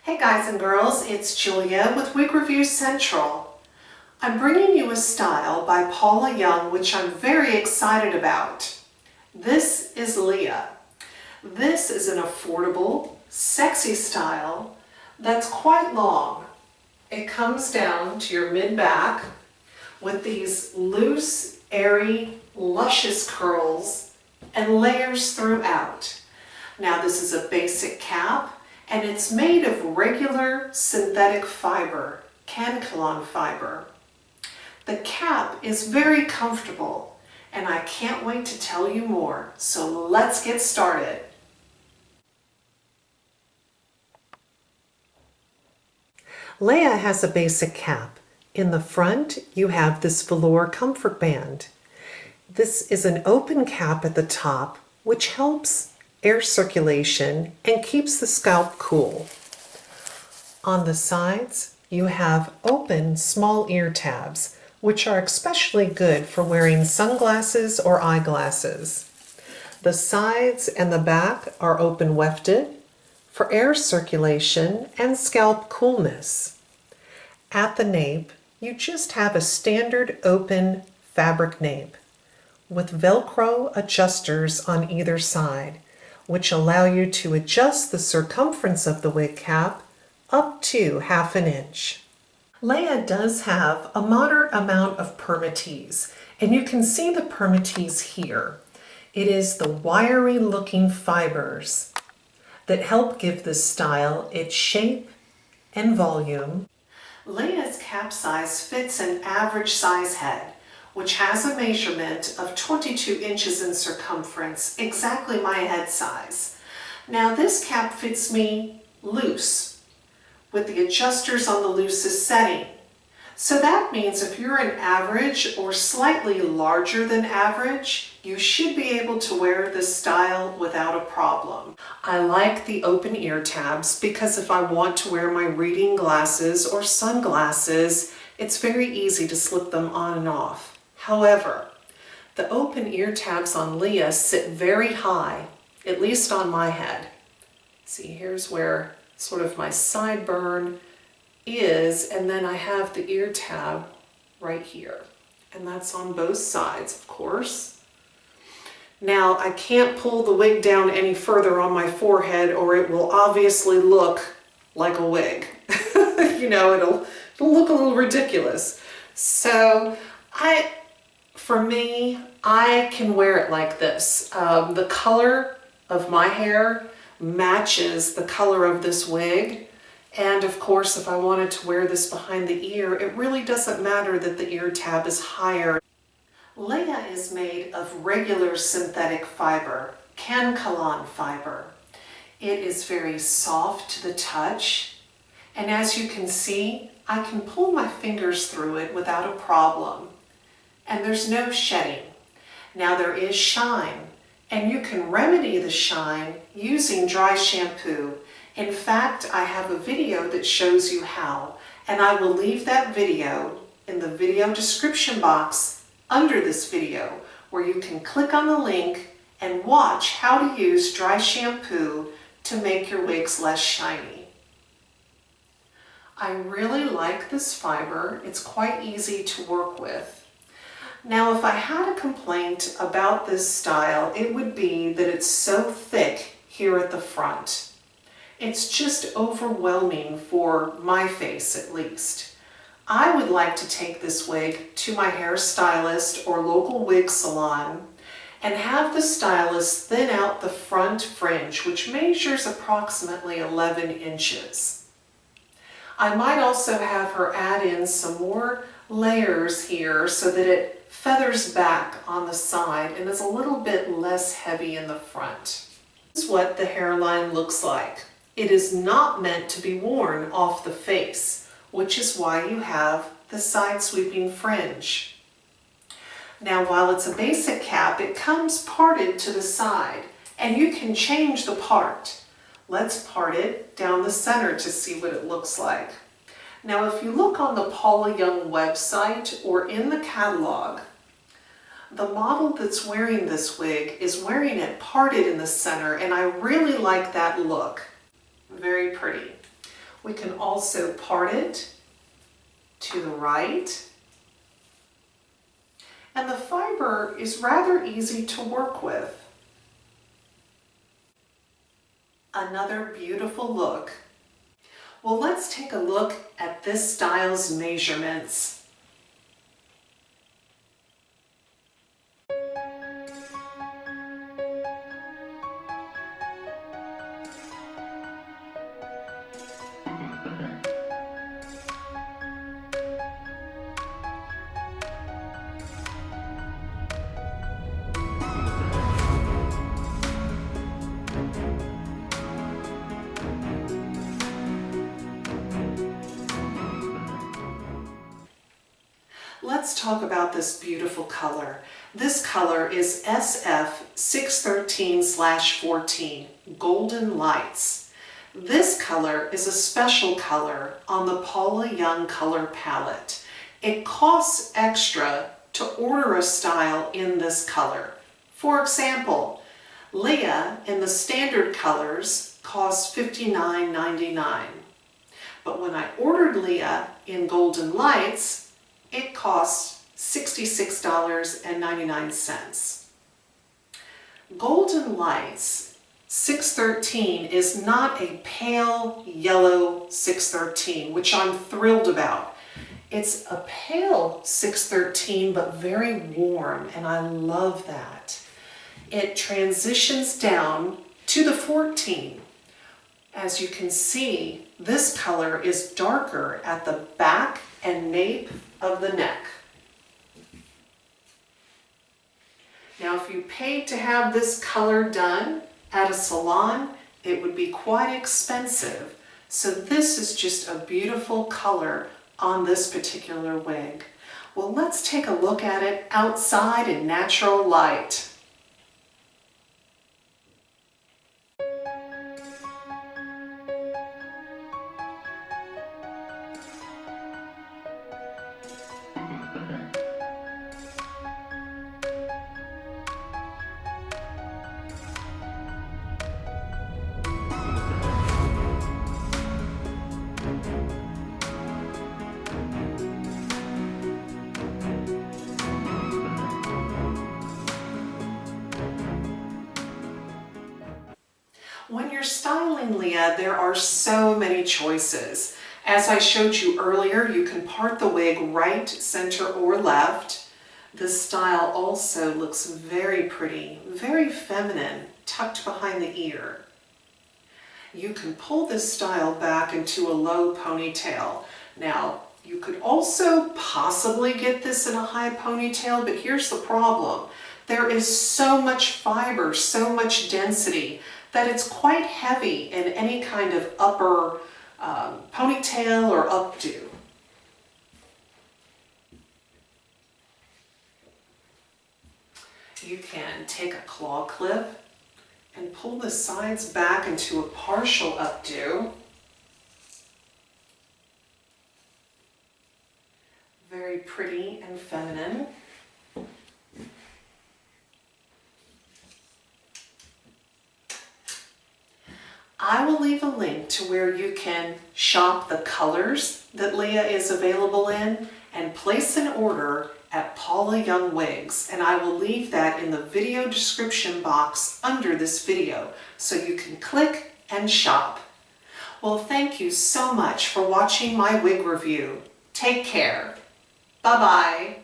Hey guys and girls, it's Julia with Wig Review Central. I'm bringing you a style by Paula Young, which I'm very excited about. This is Leia. This is an affordable, sexy style that's quite long. It comes down to your mid-back with these loose, airy, luscious curls and layers throughout. Now this is a basic cap, and it's made of regular synthetic fiber, Kanekalon fiber. The cap is very comfortable, and I can't wait to tell you more, so let's get started. Leia has a basic cap. In the front, you have this velour comfort band. This is an open cap at the top, which helps air circulation and keeps the scalp cool. On the sides, you have open small ear tabs, which are especially good for wearing sunglasses or eyeglasses. The sides and the back are open wefted for air circulation and scalp coolness. At the nape, you just have a standard open fabric nape with Velcro adjusters on either side, which allow you to adjust the circumference of the wig cap up to ½ an inch. Leia does have a moderate amount of permatease, and you can see the permatease here. It is the wiry looking fibers that help give this style its shape and volume. Leia's cap size fits an average size head, which has a measurement of 22 inches in circumference, exactly my head size. Now this cap fits me loose, with the adjusters on the loosest setting. So that means if you're an average or slightly larger than average, you should be able to wear this style without a problem. I like the open ear tabs because if I want to wear my reading glasses or sunglasses, it's very easy to slip them on and off. However, the open ear tabs on Leia sit very high, at least on my head. See, here's where sort of my sideburn is, and then I have the ear tab right here. And that's on both sides, of course. Now, I can't pull the wig down any further on my forehead or it will obviously look like a wig. You know, it'll look a little ridiculous. So, for me, I can wear it like this. The color of my hair matches the color of this wig. And of course, if I wanted to wear this behind the ear, it really doesn't matter that the ear tab is higher. Leia is made of regular synthetic fiber, Kanekalon fiber. It is very soft to the touch. And as you can see, I can pull my fingers through it without a problem. And there's no shedding. Now there is shine, and you can remedy the shine using dry shampoo. In fact, I have a video that shows you how, and I will leave that video in the video description box under this video, where you can click on the link and watch how to use dry shampoo to make your wigs less shiny. I really like this fiber. It's quite easy to work with. Now, if I had a complaint about this style, it would be that it's so thick here at the front. It's just overwhelming for my face, at least. I would like to take this wig to my hairstylist or local wig salon and have the stylist thin out the front fringe, which measures approximately 11 inches. I might also have her add in some more layers here so that it feathers back on the side and is a little bit less heavy in the front. This is what the hairline looks like. It is not meant to be worn off the face, which is why you have the side sweeping fringe. Now, while it's a basic cap, it comes parted to the side, and you can change the part. Let's part it down the center to see what it looks like. Now, if you look on the Paula Young website or in the catalog, the model that's wearing this wig is wearing it parted in the center, and I really like that look. Very pretty. We can also part it to the right. And the fiber is rather easy to work with. Another beautiful look. Well, let's take a look at this style's measurements. Let's talk about this beautiful color. This color is SF613/14, Golden Lights. This color is a special color on the Paula Young color palette. It costs extra to order a style in this color. For example, Leah in the standard colors costs $59.99. But when I ordered Leah in Golden Lights, it costs $66.99. Golden Lights 613 is not a pale yellow 613, which I'm thrilled about. It's a pale 613, but very warm, and I love that. It transitions down to the 14. As you can see, this color is darker at the back and nape of the neck. Now, if you paid to have this color done at a salon, it would be quite expensive. So this is just a beautiful color on this particular wig. Well, let's take a look at it outside in natural light. When you're styling Leah, there are so many choices. As I showed you earlier, you can part the wig right, center, or left. This style also looks very pretty, very feminine, tucked behind the ear. You can pull this style back into a low ponytail. Now, you could also possibly get this in a high ponytail, but here's the problem. There is so much fiber, so much density, that it's quite heavy in any kind of upper ponytail or updo. You can take a claw clip and pull the sides back into a partial updo. Very pretty and feminine. I will leave a link to where you can shop the colors that Leah is available in and place an order at Paula Young Wigs, and I will leave that in the video description box under this video so you can click and shop. Well, thank you so much for watching my wig review. Take care. Bye-bye.